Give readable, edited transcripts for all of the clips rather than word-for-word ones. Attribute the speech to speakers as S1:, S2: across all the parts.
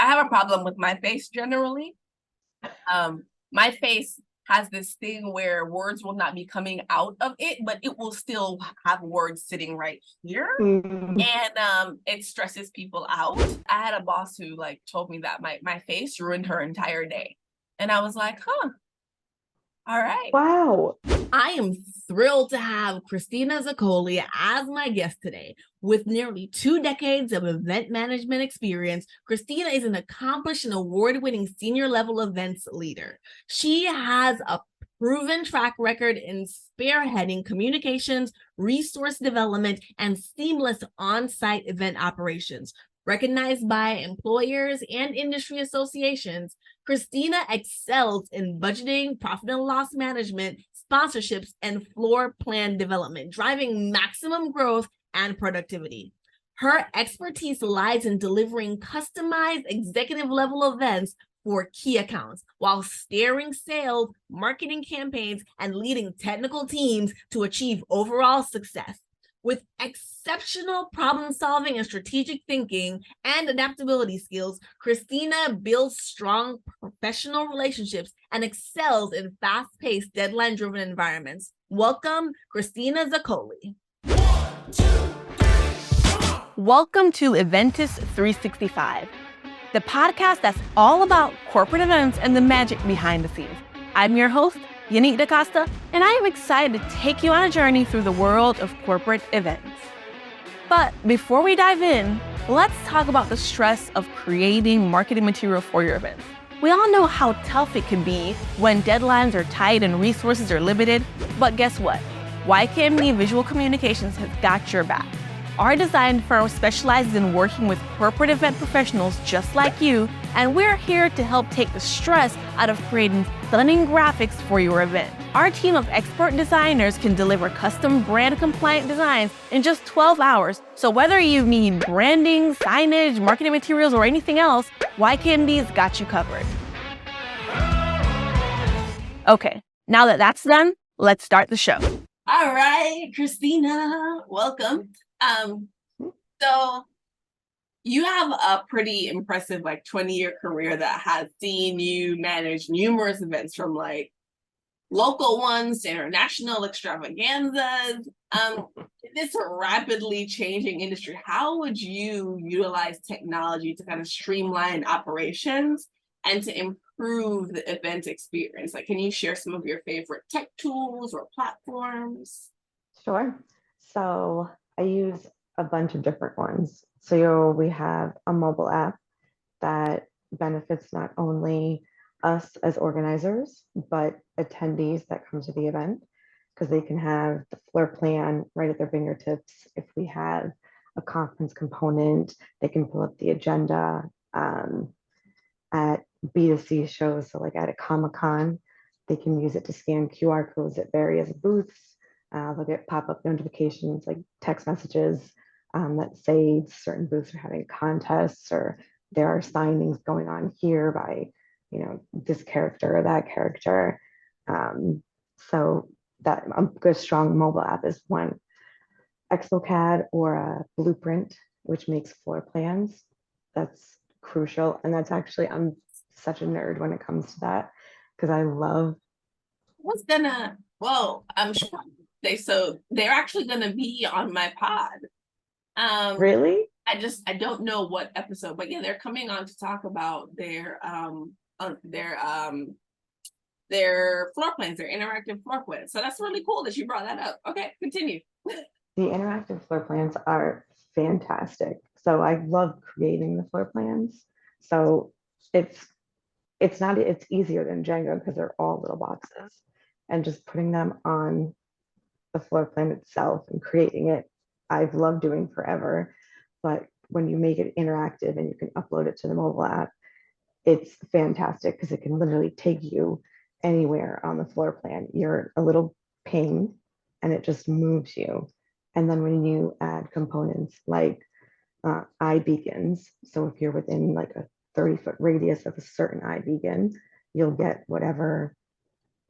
S1: I have a problem with my face generally. My face has this thing where words will not be coming out of it, but it will still have words sitting right here. And it stresses people out. I had a boss who like told me that my face ruined her entire day. And I was like, huh, all right.
S2: Wow.
S1: I am thrilled to have Christina Zoccoli as my guest today. With nearly 2 decades of event management experience, Christina is an accomplished and award-winning senior level events leader. She has a proven track record in spearheading communications, resource development, and seamless on-site event operations. Recognized by employers and industry associations, Christina excels in budgeting, profit and loss management, sponsorships, and floor plan development, driving maximum growth and productivity. Her expertise lies in delivering customized executive level events for key accounts while steering sales, marketing campaigns, and leading technical teams to achieve overall success. With exceptional problem solving and strategic thinking and adaptability skills, Christina builds strong professional relationships and excels in fast paced, deadline driven environments. Welcome, Christina Zoccoli. Welcome to Eventus 365, the podcast that's all about corporate events and the magic behind the scenes. I'm your host, Yannick DaCosta, and I am excited to take you on a journey through the world of corporate events. But before we dive in, let's talk about the stress of creating marketing material for your events. We all know how tough it can be when deadlines are tight and resources are limited, but guess what? YKMD Visual Communications has got your back. Our design firm specializes in working with corporate event professionals just like you, and we're here to help take the stress out of creating stunning graphics for your event. Our team of expert designers can deliver custom brand compliant designs in just 12 hours. So whether you need branding, signage, marketing materials, or anything else, YKMD's got you covered. Okay, now that that's done, let's start the show. All right, Christina, welcome. So you have a pretty impressive 20-year career that has seen you manage numerous events from local ones to international extravaganzas. This rapidly changing industry, how would you utilize technology to kind of streamline operations and to improve the event experience? Can you share some of your favorite tech tools or platforms?
S2: Sure. So I use a bunch of different ones. So we have a mobile app that benefits not only us as organizers, but attendees that come to the event, because they can have the floor plan right at their fingertips. If we have a conference component, they can pull up the agenda. At B2C shows, so at a Comic-Con, they can use it to scan QR codes at various booths. They'll get pop-up notifications like text messages that say certain booths are having contests, or there are signings going on here by, this character or that character. So that a good strong mobile app is one. ExoCAD or a Blueprint, which makes floor plans. That's crucial. And that's actually, I'm such a nerd when it comes to that, because I love.
S1: I'm sure they're actually gonna be on my pod.
S2: Really?
S1: I don't know what episode, but yeah, they're coming on to talk about their floor plans, their interactive floor plans. So that's really cool that you brought that up. Okay, continue.
S2: The interactive floor plans are fantastic. So I love creating the floor plans. So it's easier than Jenga because they're all little boxes, and just putting them on the floor plan itself and creating it, I've loved doing forever. But when you make it interactive and you can upload it to the mobile app, it's fantastic because it can literally take you anywhere on the floor plan. You're a little ping and it just moves you. And then when you add components like eye beacons, so if you're within a 30-foot radius of a certain eye beacon, you'll get whatever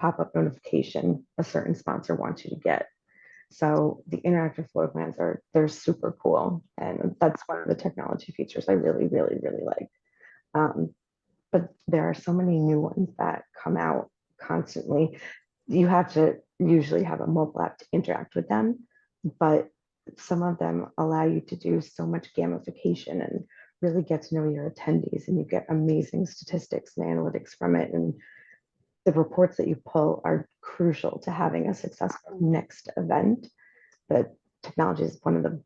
S2: pop-up notification a certain sponsor wants you to get. So the interactive floor plans they're super cool. And that's one of the technology features I really, really, really like. But there are so many new ones that come out constantly. You have to usually have a mobile app to interact with them, but some of them allow you to do so much gamification and really get to know your attendees, and you get amazing statistics and analytics from it. And the reports that you pull are crucial to having a successful next event. But technology is one of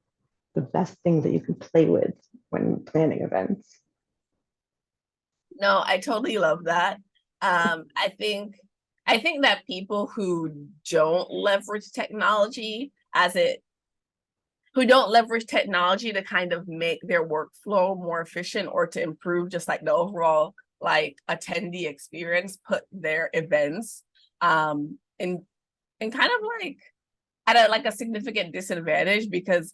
S2: the best things that you can play with when planning events.
S1: No, I totally love that. I think that people who don't leverage technology who don't leverage technology to kind of make their workflow more efficient or to improve just like the overall like attendee experience, put their events in kind of like at a significant disadvantage, because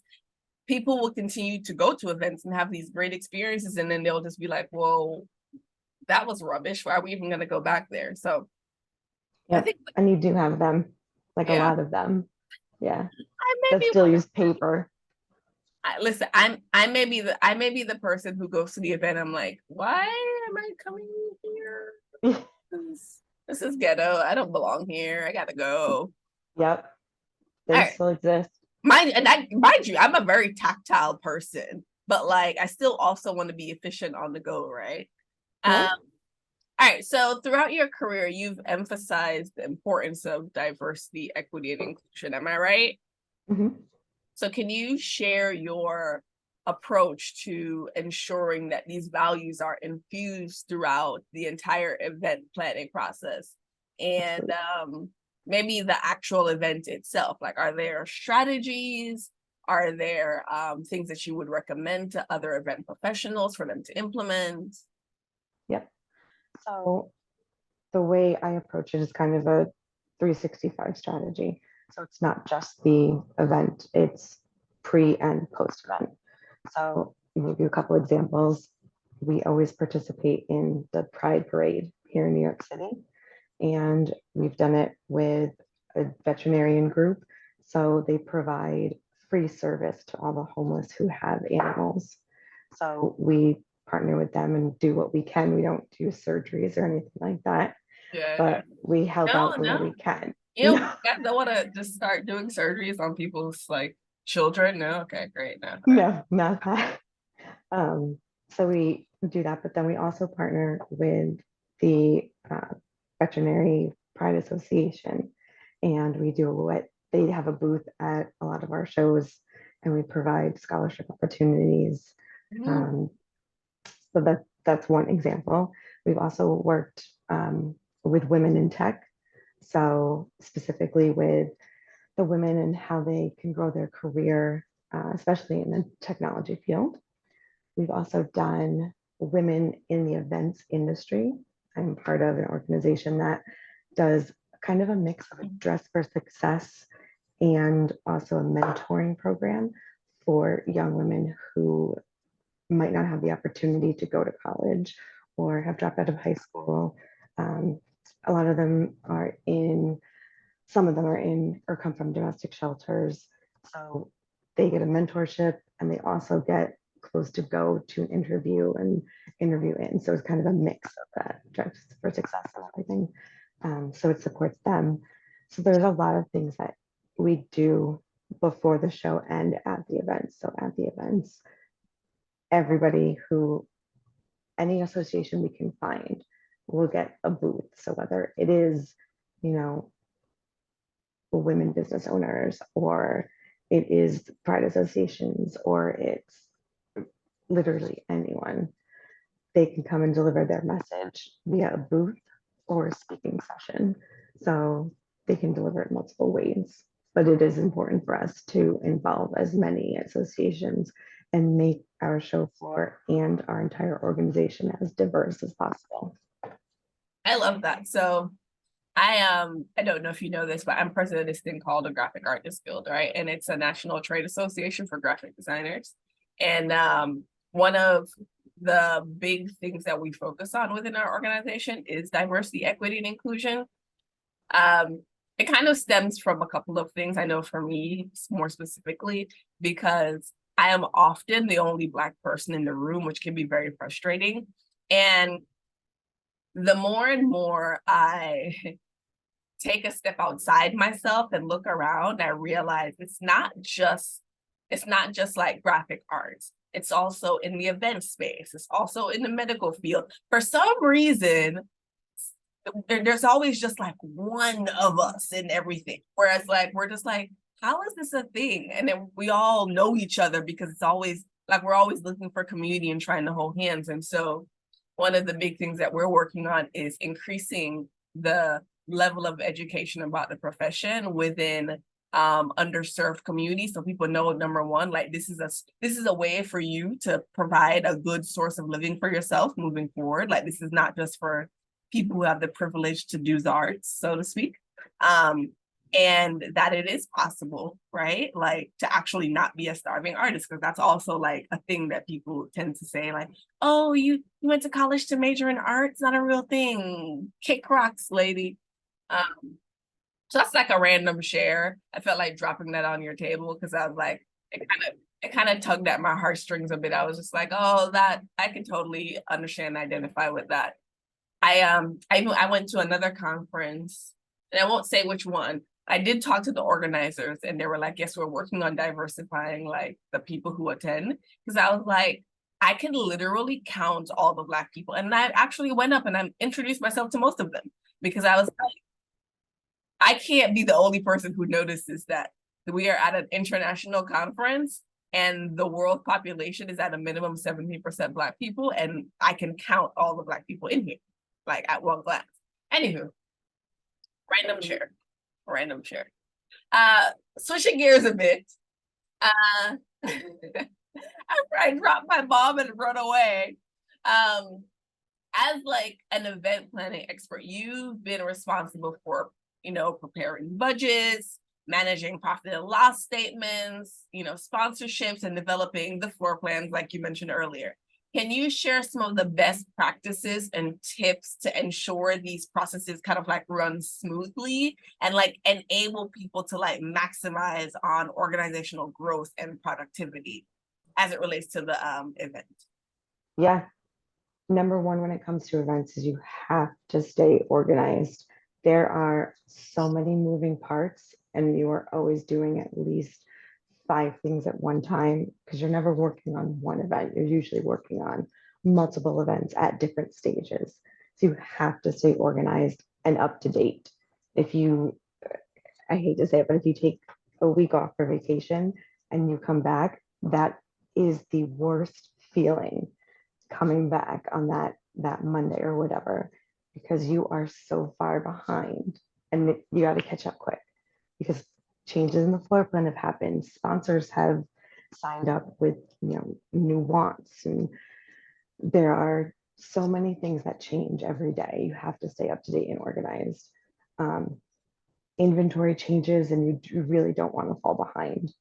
S1: people will continue to go to events and have these great experiences, and then they'll just be like, well, that was rubbish. Why are we even going to go back there? So I
S2: Yep.
S1: think,
S2: And you do have them, like a
S1: yeah,
S2: lot of them. Yeah.
S1: I may
S2: That
S1: be
S2: still use paper.
S1: listen, I may be the person who goes to the event. I'm like, why am I coming here? This is ghetto. I don't belong here. I gotta go.
S2: Yep.
S1: All
S2: They
S1: right.
S2: still exist.
S1: Mind you, I'm a very tactile person, but like I still also want to be efficient on the go, right?
S2: Yep.
S1: All right. So throughout your career, you've emphasized the importance of diversity, equity, and inclusion. Am I right?
S2: Mhm.
S1: So can you share your approach to ensuring that these values are infused throughout the entire event planning process? And
S2: Absolutely.
S1: maybe the actual event itself. Like, are there strategies? Are there things that you would recommend to other event professionals for them to implement?
S2: Yep. So the way I approach it is kind of a 365 strategy. So it's not just the event, it's pre and post event. So I'll give you a couple examples. We always participate in the Pride Parade here in New York City, and we've done it with a veterinarian group. So they provide free service to all the homeless who have animals. So we partner with them and do what we can. We don't do surgeries or anything like that,
S1: Yeah.
S2: but we help
S1: No,
S2: out where
S1: no.
S2: we can.
S1: You guys don't want to just start doing surgeries on people's like children? No, okay, great. No, all right.
S2: No, not that. So we do that, but then we also partner with the Veterinary Pride Association, and we do what they have a booth at a lot of our shows, and we provide scholarship opportunities.
S1: Mhm.
S2: Um, so that's one example. We've also worked with women in tech, so specifically with the women and how they can grow their career, especially in the technology field. We've also done women in the events industry. I'm part of an organization that does kind of a mix of a dress for success and also a mentoring program for young women who might not have the opportunity to go to college or have dropped out of high school. Um, a lot of them are in, some of them are in or come from domestic shelters. So they get a mentorship and they also get close to go to an interview and interview in. So it's kind of a mix of that just for success and everything. So it supports them. So there's a lot of things that we do before the show and at the events. So at the events, everybody who, any association we can find will get a booth. So whether it is, you know, women business owners, or it is pride associations, or it's literally anyone, they can come and deliver their message via a booth or a speaking session. So they can deliver it multiple ways. But it is important for us to involve as many associations and make our show floor and our entire organization as diverse as possible.
S1: I love that. So I don't know if you know this, but I'm president of this thing called the Graphic Artists Guild, right? And it's a national trade association for graphic designers. And one of the big things that we focus on within our organization is diversity, equity, and inclusion. It kind of stems from a couple of things. I know for me, more specifically, because I am often the only Black person in the room, which can be very frustrating.
S3: And the more and more I take a step outside myself and look around, I realize it's not just like graphic arts. It's also in the event space. It's also in the medical field. For some reason, there's always just like one of us in everything. Whereas like, we're just like, how is this a thing? And then we all know each other because it's always like, we're always looking for community and trying to hold hands. And so one of the big things that we're working on is increasing the level of education about the profession within underserved communities, so people know, number one, like this is a way for you to provide a good source of living for yourself moving forward. Like this is not just for people who have the privilege to do the arts, so to speak, and that it is possible, right? Like to actually not be a starving artist, because that's also like a thing that people tend to say, like, oh, you went to college to major in art, it's not a real thing, kick rocks, lady. So that's like a random share. I felt like dropping that on your table because I was like, it kind of tugged at my heartstrings a bit. I was just like, oh, that I can totally understand, identify with that. I went to another conference, and I won't say which one. I did talk to the organizers, and they were like, yes, we're working on diversifying like the people who attend. Because I was like, I can literally count all the Black people. And I actually went up and I introduced myself to most of them because I was like, I can't be the only person who notices that we are at an international conference and the world population is at a minimum 70% Black people, and I can count all the Black people in here, like at one glance. Anywho, random share. Switching gears a bit. I dropped my bomb and run away. As like an event planning expert, you've been responsible for preparing budgets, managing profit and loss statements, sponsorships, and developing the floor plans, like you mentioned earlier. Can you share some of the best practices and tips to ensure these processes kind of like run smoothly and like enable people to like maximize on organizational growth and productivity as it relates to the event?
S2: Yeah. Number one, when it comes to events, is you have to stay organized. There are so many moving parts, and you are always doing at least 5 things at one time because you're never working on one event. You're usually working on multiple events at different stages. So you have to stay organized and up to date. If you, I hate to say it, but if you take a week off for vacation and you come back, that is the worst feeling, coming back on that Monday or whatever, because you are so far behind and you got to catch up quick because changes in the floor plan have happened. Sponsors have signed up with new wants, and there are so many things that change every day. You have to stay up to date and organized. Inventory changes, and you really don't want to fall behind.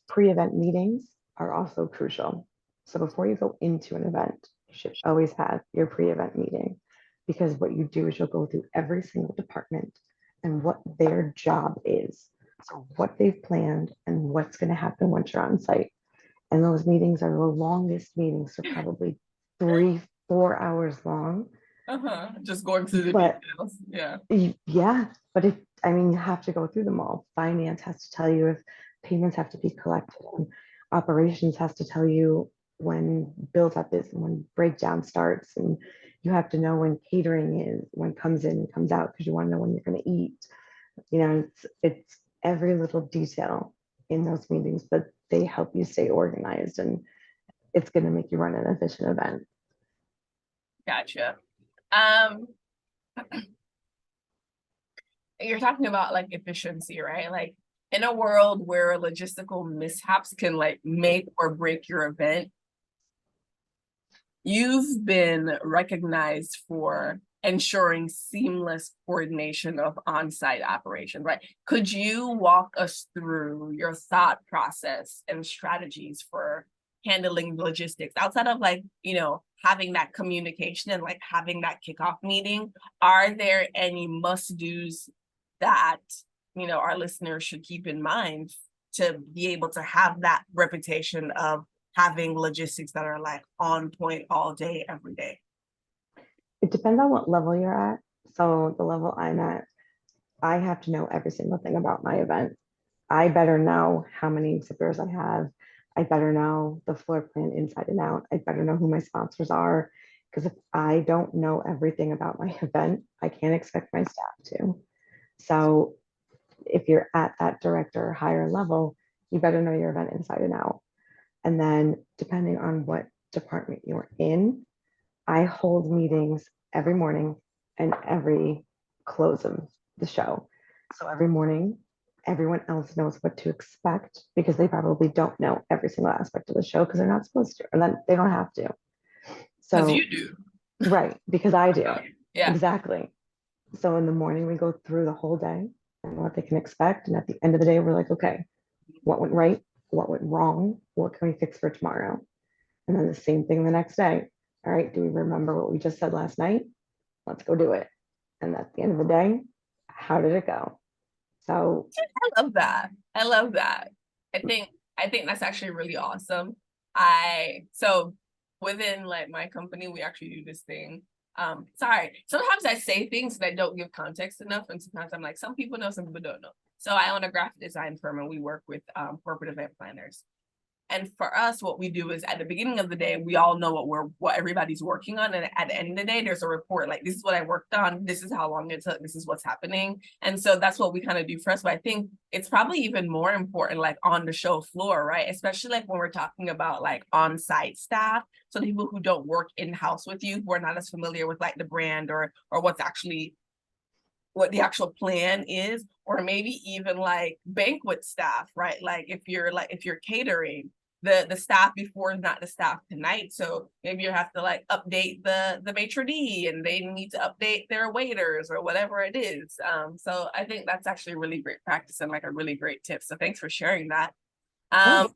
S2: Pre-event meetings are also crucial. So before you go into an event, you should always have your pre-event meeting, because what you do is you'll go through every single department and what their job is. So what they've planned and what's going to happen once you're on site. And those meetings are the longest meetings, so probably 3-4 hours long.
S3: Just going through the details.
S2: Yeah. But you have to go through them all. Finance has to tell you if payments have to be collected, and operations has to tell you when build up is and when breakdown starts, and you have to know when catering is, when comes in and comes out, because you want to know when you're going to eat. It's every little detail in those meetings, but they help you stay organized, and it's going to make you run an efficient event.
S3: Gotcha. You're talking about like efficiency, right? Like in a world where logistical mishaps can like make or break your event, you've been recognized for ensuring seamless coordination of on-site operations, right? Could you walk us through your thought process and strategies for handling logistics outside of like, having that communication and like having that kickoff meeting? Are there any must-dos that, our listeners should keep in mind to be able to have that reputation of having logistics that are like on point all day, every day?
S2: It depends on what level you're at. So the level I'm at, I have to know every single thing about my event. I better know how many exhibitors I have. I better know the floor plan inside and out. I better know who my sponsors are. Because if I don't know everything about my event, I can't expect my staff to. So if you're at that director or higher level, you better know your event inside and out. And then depending on what department you're in, I hold meetings every morning and every close of the show. So every morning, everyone else knows what to expect because they probably don't know every single aspect of the show because they're not supposed to, or then they don't have to.
S3: Because
S2: So,
S3: you do.
S2: right, because I do.
S3: Yeah.
S2: Exactly. So in the morning, we go through the whole day and what they can expect. And at the end of the day, we're like, okay, what went right? What went wrong? What can we fix for tomorrow? And then the same thing the next day. All right, do we remember what we just said last night? Let's go do it. And at the end of the day, how did it go? So
S3: I love that. I love that. I think that's actually really awesome. So within like my company, we actually do this thing. Sorry, sometimes I say things that don't give context enough, and sometimes I'm like, some people know, some people don't know. So I own a graphic design firm, and we work with corporate event planners. And for us, what we do is at the beginning of the day, we all know what everybody's working on. And at the end of the day, there's a report like, this is what I worked on. This is how long it took. This is what's happening. And so that's what we kind of do for us. But I think it's probably even more important, like on the show floor, right? Especially like when we're talking about like on-site staff. So the people who don't work in-house with you, who are not as familiar with like the brand or what's actually what the actual plan is, or maybe even like banquet staff, right? Like if you're catering, the staff before is not the staff tonight. So maybe you have to like update the maitre d' and they need to update their waiters or whatever it is. So I think that's actually really great practice and like a really great tip. So thanks for sharing that. Can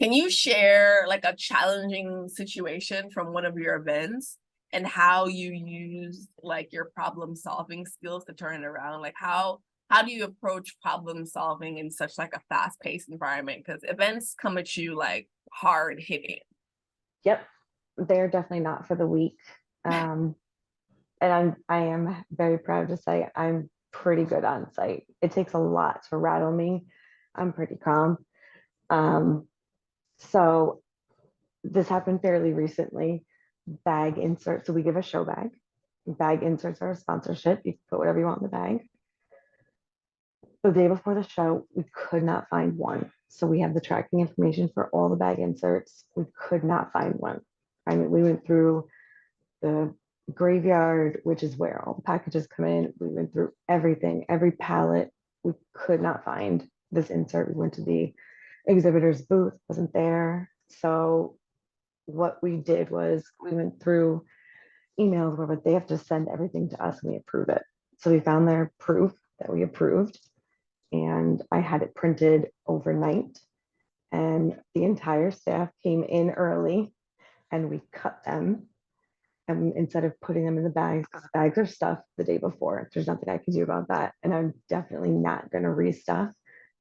S3: you share like a challenging situation from one of your events and how you use like your problem solving skills to turn it around? Like how do you approach problem solving in such like a fast paced environment? Because events come at you like hard hitting.
S2: Yep, they're definitely not for the weak. And I am very proud to say I'm pretty good on site. It takes a lot to rattle me. I'm pretty calm. So this happened fairly recently. Bag insert. So we give a show bag. Bag inserts are a sponsorship. You can put whatever you want in the bag. The day before the show, we could not find one. So we have the tracking information for all the bag inserts. We could not find one. I mean, we went through the graveyard, which is where all the packages come in. We went through everything, every pallet. We could not find this insert. We went to the exhibitor's booth, wasn't there. So what we did was we went through emails where they have to send everything to us and we approve it. So we found their proof that we approved and I had it printed overnight and the entire staff came in early and we cut them. And instead of putting them in the bags, because the bags are stuffed the day before, there's nothing I can do about that. And I'm definitely not going to restuff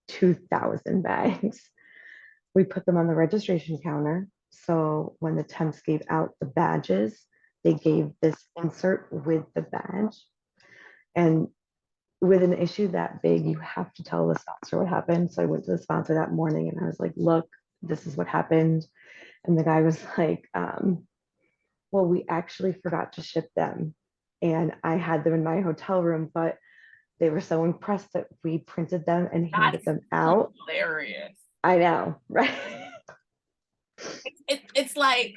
S2: 2,000 bags. We put them on the registration counter. So when the temps gave out the badges, they gave this insert with the badge. And with an issue that big, you have to tell the sponsor what happened. So I went to the sponsor that morning and I was like, look, this is what happened. And the guy was like, well, we actually forgot to ship them. And I had them in my hotel room, but they were so impressed that we printed them and handed them out.
S3: Hilarious.
S2: I know, right?
S3: It's like,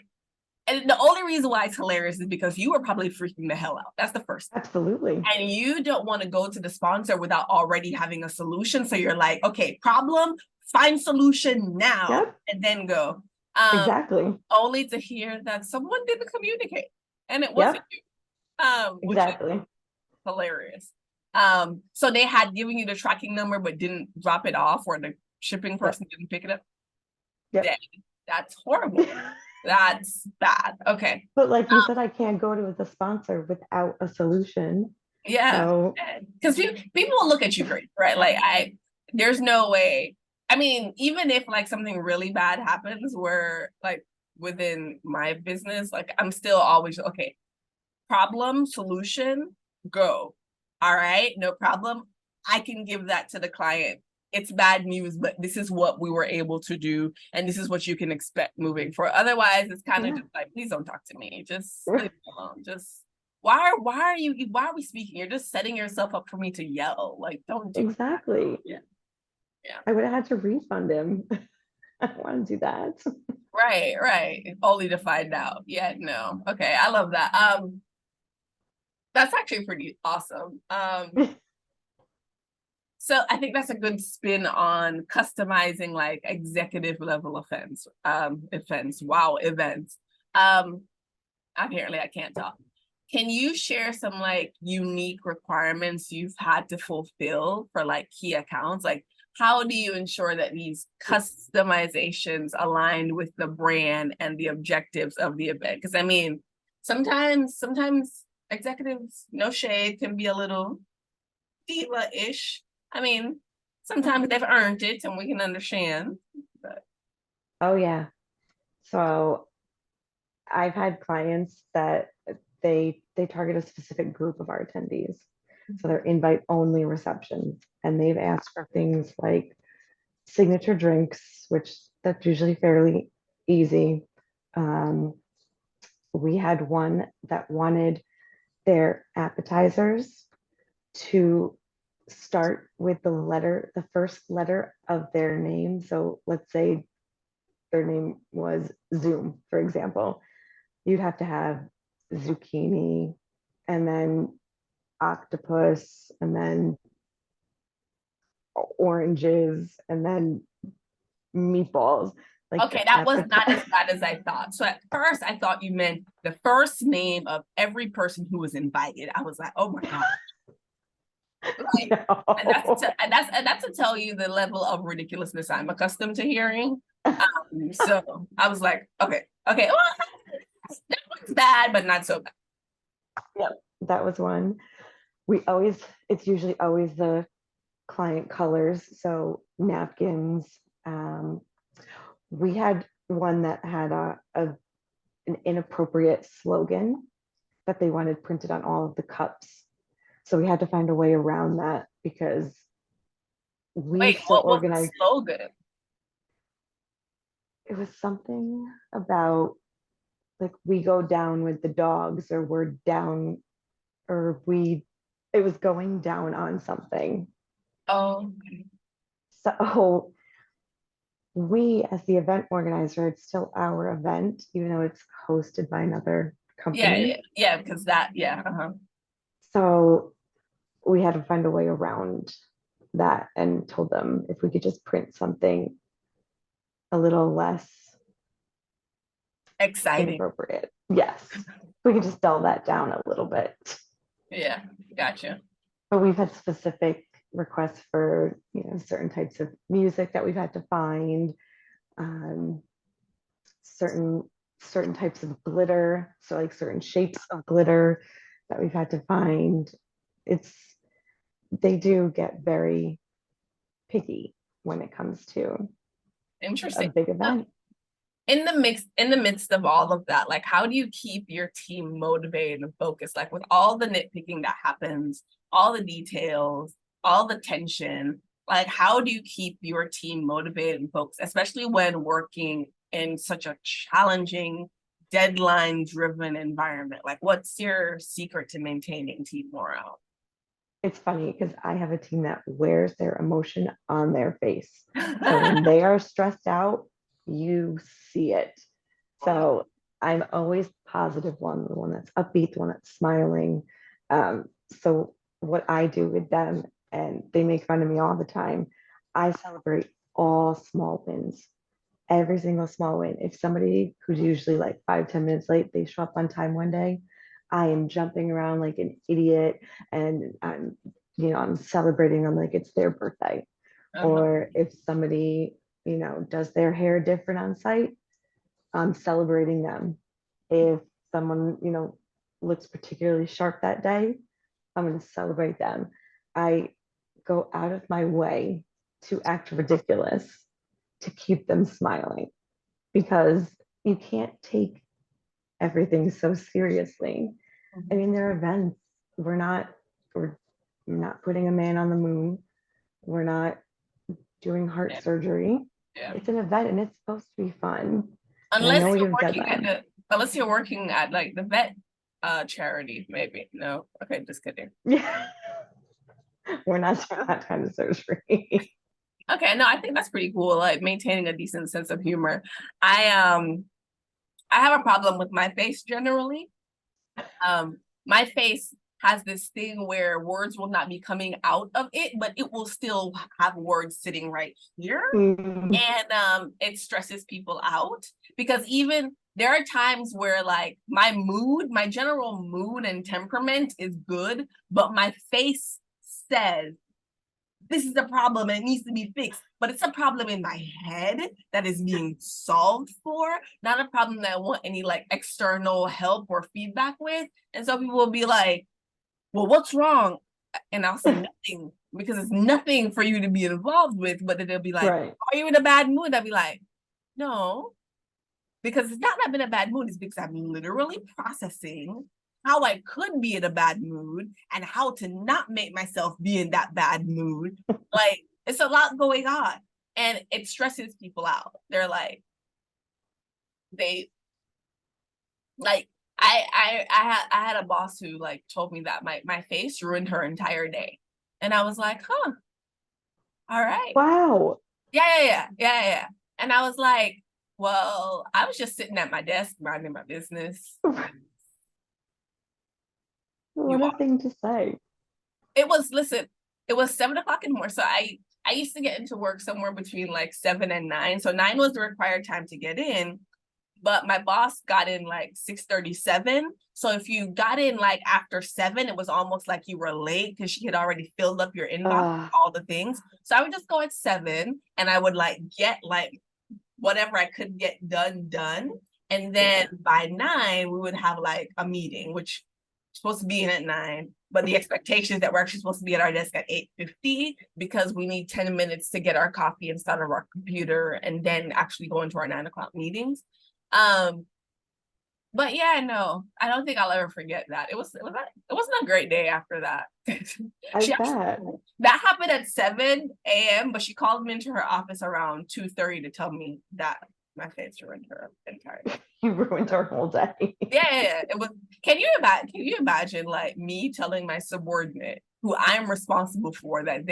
S3: and the only reason why it's hilarious is because you were probably freaking the hell out. That's the first thing.
S2: Absolutely.
S3: And you don't want to go to the sponsor without already having a solution. So you're like, okay, problem, find solution now,
S2: Yep.
S3: and then go.
S2: Exactly.
S3: Only to hear that someone didn't communicate and it wasn't you.
S2: Exactly.
S3: Which is hilarious. So they had given you the tracking number but didn't drop it off, or the shipping person didn't pick it up.
S2: Yep.
S3: That's horrible. That's bad. Okay.
S2: But like you said, I can't go to the sponsor without a solution.
S3: Yeah. Because people will look at you great, right? Like there's no way I mean, even if like something really bad happens where like within my business, like I'm still always okay, problem, solution, go. All right, no problem. I can give that to the client. It's bad news, but this is what we were able to do, and this is what you can expect moving forward. Otherwise, it's kind of
S2: Yeah.
S3: just like, please don't talk to me. Just leave me alone. Just why are we speaking? You're just setting yourself up for me to yell. Like, don't do
S2: Exactly.
S3: that. Yeah.
S2: I would have had to refund him. I don't want to do that.
S3: Right. Only to find out. Yeah, no. Okay, I love that. That's actually pretty awesome. So I think that's a good spin on customizing like executive level events. Wow, events. Apparently I can't talk. Can you share some like unique requirements you've had to fulfill for like key accounts? Like how do you ensure that these customizations align with the brand and the objectives of the event? Because I mean, sometimes executives, no shade, can be a little diva-ish. I mean, sometimes they've earned it and we can understand. But
S2: Oh yeah. So I've had clients that they target a specific group of our attendees. So they're invite only receptions, and they've asked for things like signature drinks, which that's usually fairly easy. Um, we had one that wanted their appetizers to start with the first letter of their name. So let's say their name was Zoom, for example. You'd have to have zucchini and then octopus and then oranges and then meatballs. Like
S3: okay, that was not as bad as I thought. So at first I thought you meant the first name of every person who was invited. I was like, oh my God. Like,
S2: No.
S3: and that's to tell you the level of ridiculousness I'm accustomed to hearing. So I was like, okay, well, that one's bad, but not so bad.
S2: Yep, that was one. It's usually always the client colors. So napkins. We had one that had an inappropriate slogan that they wanted printed on all of the cups. So we had to find a way around that because we
S3: Wait,
S2: still
S3: what was the
S2: organize.
S3: slogan?
S2: It was something about like we go down with the dogs, or we're down, or it was going down on something.
S3: Oh,
S2: So we, as the event organizer, it's still our event, even though it's hosted by another company.
S3: yeah, because that, yeah.
S2: So we had to find a way around that and told them if we could just print something a little less
S3: Exciting.
S2: inappropriate. Yes, we could just dull that down a little bit.
S3: Yeah, gotcha.
S2: But we've had specific requests for certain types of music that we've had to find, um, certain types of glitter, so like certain shapes of glitter that we've had to find. They do get very picky when it comes to a
S3: Interesting.
S2: big event.
S3: In the midst of all of that, like how do you keep your team motivated and focused? Like with all the nitpicking that happens, all the details, all the tension, like how do you keep your team motivated and focused, especially when working in such a challenging, deadline-driven environment? Like what's your secret to maintaining team morale?
S2: It's funny because I have a team that wears their emotion on their face. So when they are stressed out, you see it. So I'm always positive one, the one that's upbeat, the one that's smiling. So what I do with them, and they make fun of me all the time, I celebrate all small wins, every single small win. If somebody who's usually like 5-10 minutes late, they show up on time one day, I am jumping around like an idiot, and I'm celebrating them like it's their birthday. Or if somebody, does their hair different on site, I'm celebrating them. If someone, looks particularly sharp that day, I'm going to celebrate them. I go out of my way to act ridiculous to keep them smiling, because you can't take everything so seriously. I mean, they're events. We're not putting a man on the moon. We're not doing heart surgery.
S3: Yeah.
S2: It's an event and it's supposed to be fun.
S3: Unless you're working at like the vet charity, maybe. No. Okay, just kidding.
S2: Yeah. We're not doing that kind of surgery.
S3: Okay, no, I think that's pretty cool. Like maintaining a decent sense of humor. I have a problem with my face generally. My face has this thing where words will not be coming out of it, but it will still have words sitting right here. And it stresses people out, because even there are times where like my general mood and temperament is good, but my face says, this is a problem and it needs to be fixed. But it's a problem in my head that is being solved for, not a problem that I want any like external help or feedback with. And so people will be like, well, what's wrong? And I'll say nothing, because it's nothing for you to be involved with. But then they'll be like,
S2: Right.
S3: are you in a bad mood? I'll be like, no, because it's not that I'm in a bad mood. It's because I'm literally processing how I could be in a bad mood and how to not make myself be in that bad mood. Like, it's a lot going on, and it stresses people out. They're like, I had a boss who like told me that my face ruined her entire day. And I was like, huh, all right.
S2: Wow.
S3: Yeah. And I was like, well, I was just sitting at my desk minding my business.
S2: What a thing to say.
S3: It was 7 o'clock in the morning. So I used to get into work somewhere between like 7 and 9. So 9 was the required time to get in. But my boss got in like 6:37. So if you got in like after 7, it was almost like you were late, because she had already filled up your inbox with all the things. So I would just go at 7 and I would like get like whatever I could get done. And then by 9, we would have like a meeting, which was supposed to be in at 9. But the expectation is that we're actually supposed to be at our desk at 8:50, because we need 10 minutes to get our coffee and start our computer and then actually go into our 9 o'clock meetings. But yeah, no, I don't think I'll ever forget that. It wasn't a great day after that. That happened at 7 a.m., but she called me into her office around 2:30 to tell me that my face ruined her entire day.
S2: You ruined her whole day.
S3: Yeah. It was. Can you imagine like me telling my subordinate, who I'm responsible for, that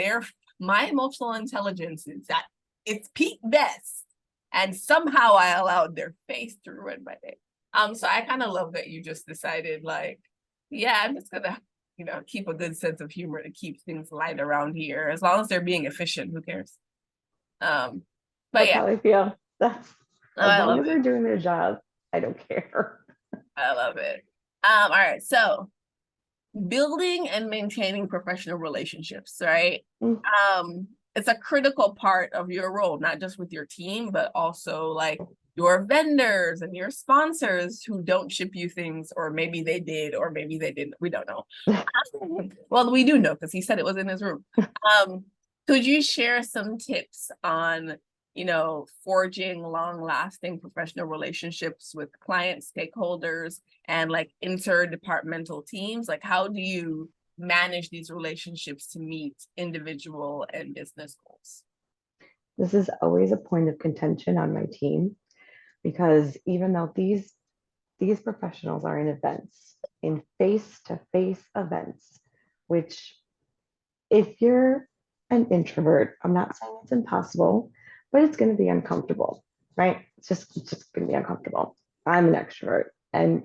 S3: my emotional intelligence is at its peak best, and somehow I allowed their face to ruin my day. So I kind of love that you just decided like, yeah, I'm just gonna, keep a good sense of humor to keep things light around here. As long as they're being efficient, who cares? But
S2: That's
S3: yeah,
S2: how I feel. As long as
S3: it.
S2: they're doing their job, I don't care.
S3: I love it. All right, so building and maintaining professional relationships, right? It's a critical part of your role, not just with your team, but also like your vendors and your sponsors who don't ship you things, or maybe they did, or maybe they didn't. We don't know. Well, we do know, because he said it was in his room. Could you share some tips on, forging long-lasting professional relationships with clients, stakeholders, and like interdepartmental teams? Like, how do you manage these relationships to meet individual and business goals?
S2: This is always a point of contention on my team, because even though these professionals are in events, in face-to-face events, which if you're an introvert, I'm not saying it's impossible, but it's going to be uncomfortable, right? It's just going to be uncomfortable. I'm an extrovert, and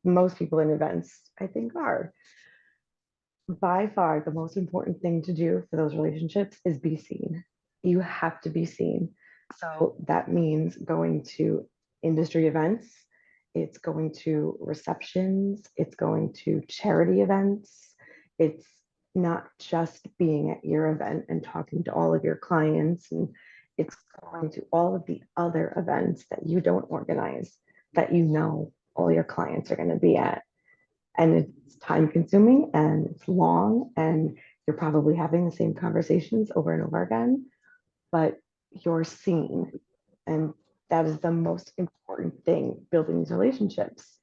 S2: most people in events, I think, are. By far, the most important thing to do for those relationships is be seen. You have to be seen. So that means going to industry events, it's going to receptions, it's going to charity events. It's not just being at your event and talking to all of your clients, and it's going to all of the other events that you don't organize, that all your clients are going to be at. And it's time consuming and it's long and You're probably having the same conversations over and over again, but you're seen. And that is the most important thing, building these relationships.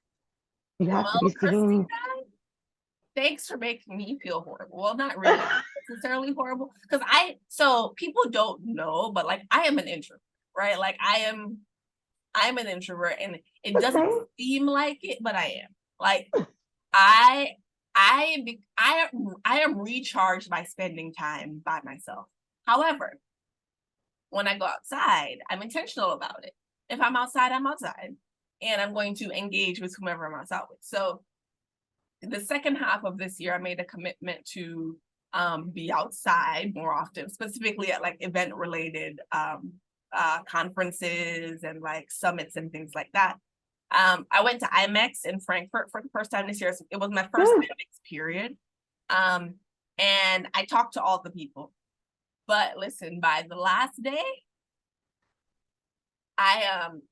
S2: You have to be
S3: Christina,
S2: seen.
S3: thanks for making me feel horrible. Well, not really necessarily horrible, because so people don't know, but like I am an introvert, right? Like I'm an introvert, and it doesn't seem like it, but I am. Like I am recharged by spending time by myself. However, when I go outside, I'm intentional about it. If I'm outside, I'm outside, and I'm going to engage with whomever I'm outside with. So the second half of this year, I made a commitment to be outside more often, specifically at like event related conferences and like summits and things like that. I went to IMEX in Frankfurt for the first time this year. It was my first IMEX period. And I talked to all the people. But listen, by the last day,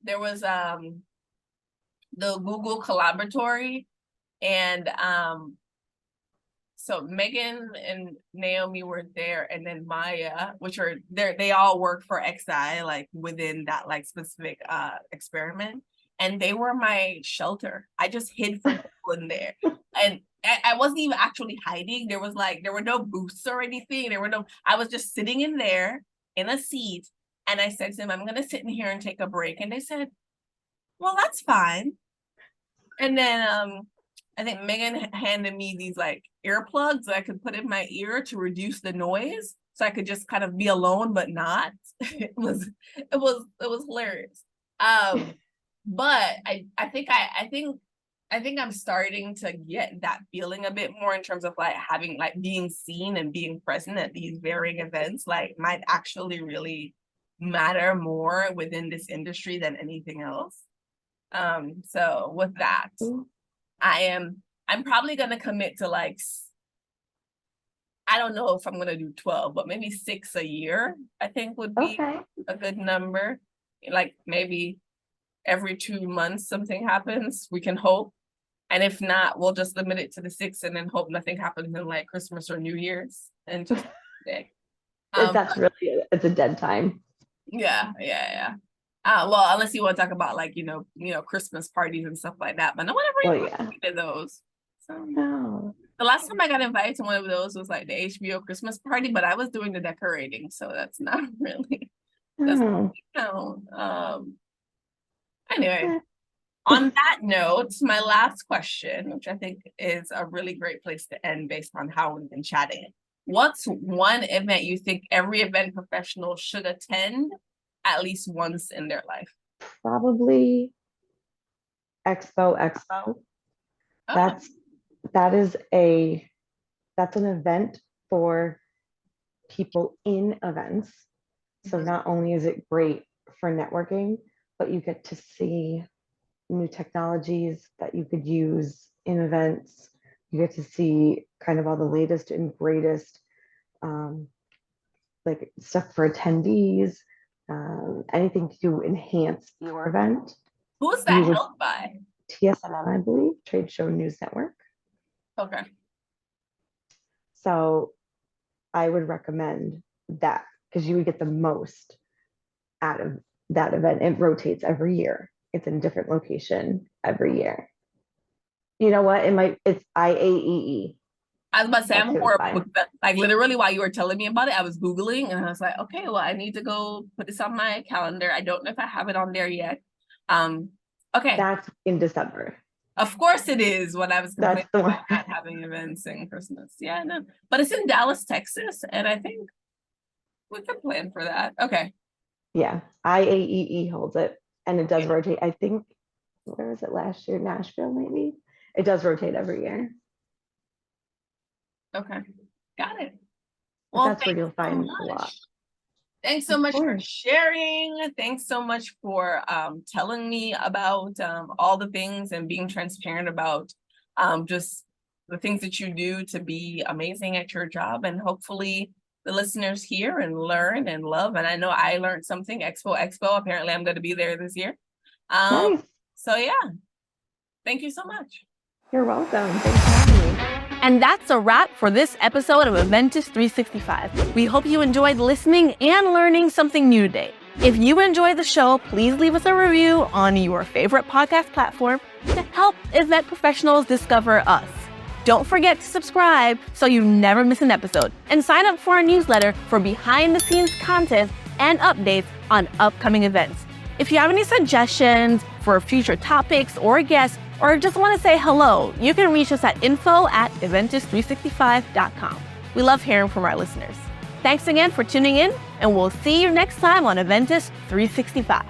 S3: there was the Google Collaboratory, and so Megan and Naomi were there, and then Maya, which are there, they all work for XI, like within that like specific experiment. And they were my shelter. I just hid from people in there. And I wasn't even actually hiding. There were no booths or anything. I was just sitting in there in a seat. And I said to them, I'm gonna sit in here and take a break. And they said, well, that's fine. And then I think Megan handed me these like earplugs that I could put in my ear to reduce the noise. So I could just kind of be alone, but not. It was hilarious. But I think I'm starting to get that feeling a bit more in terms of like having like being seen and being present at these varying events, like might actually really matter more within this industry than anything else. So with that, I'm probably gonna commit to like, I don't know if I'm gonna do 12, but maybe 6 a year, I think would be a good number. Like maybe every 2 months something happens, we can hope. And if not, we'll just limit it to the 6 and then hope nothing happens in like Christmas or New Year's and just
S2: that's really it's a dead time.
S3: Yeah. Well, unless you want to talk about like, Christmas parties and stuff like that, but no one ever invited those. So
S2: No.
S3: the last time I got invited to one of those was like the HBO Christmas party, but I was doing the decorating, so that's not really. Anyway, on that note, my last question, which I think is a really great place to end based on how we've been chatting. What's one event you think every event professional should attend at least once in their life?
S2: Probably Expo.
S3: Oh.
S2: That's an event for people in events. So not only is it great for networking, but you get to see new technologies that you could use in events. You get to see kind of all the latest and greatest like stuff for attendees, anything to enhance your event.
S3: Who's that held by?
S2: TSNN, I believe, Trade Show News Network.
S3: Okay.
S2: So I would recommend that because you would get the most out of that event. It rotates every year. It's in a different location every year. You know what? It's IAEE.
S3: I was about to say, I'm horrible. Like literally while you were telling me about it, I was Googling and I was like, okay, well, I need to go put this on my calendar. I don't know if I have it on there yet. Okay.
S2: That's in December.
S3: Of course it is when I was complaining about not having events in Christmas. Yeah, no. But it's in Dallas, Texas, and I think we can plan for that. Okay.
S2: Yeah, IAEE holds it, and it does rotate. I think, where was it last year? Nashville, maybe? It does rotate every year.
S3: Okay, got it. Well,
S2: that's where you'll find a lot.
S3: Thanks so much for sharing. Thanks so much for telling me about all the things and being transparent about just the things that you do to be amazing at your job. And hopefully the listeners hear and learn and love. And I know I learned something. Expo. Apparently I'm going to be there this year.
S2: Nice.
S3: So yeah, thank you so much.
S2: You're welcome. Thanks for having me.
S1: And that's a wrap for this episode of Adventist 365. We hope you enjoyed listening and learning something new today. If you enjoyed the show, please leave us a review on your favorite podcast platform to help event professionals discover us. Don't forget to subscribe so you never miss an episode, and sign up for our newsletter for behind-the-scenes content and updates on upcoming events. If you have any suggestions for future topics or guests, or just want to say hello, you can reach us at info@adventist365.com. We love hearing from our listeners. Thanks again for tuning in, and we'll see you next time on Adventist 365.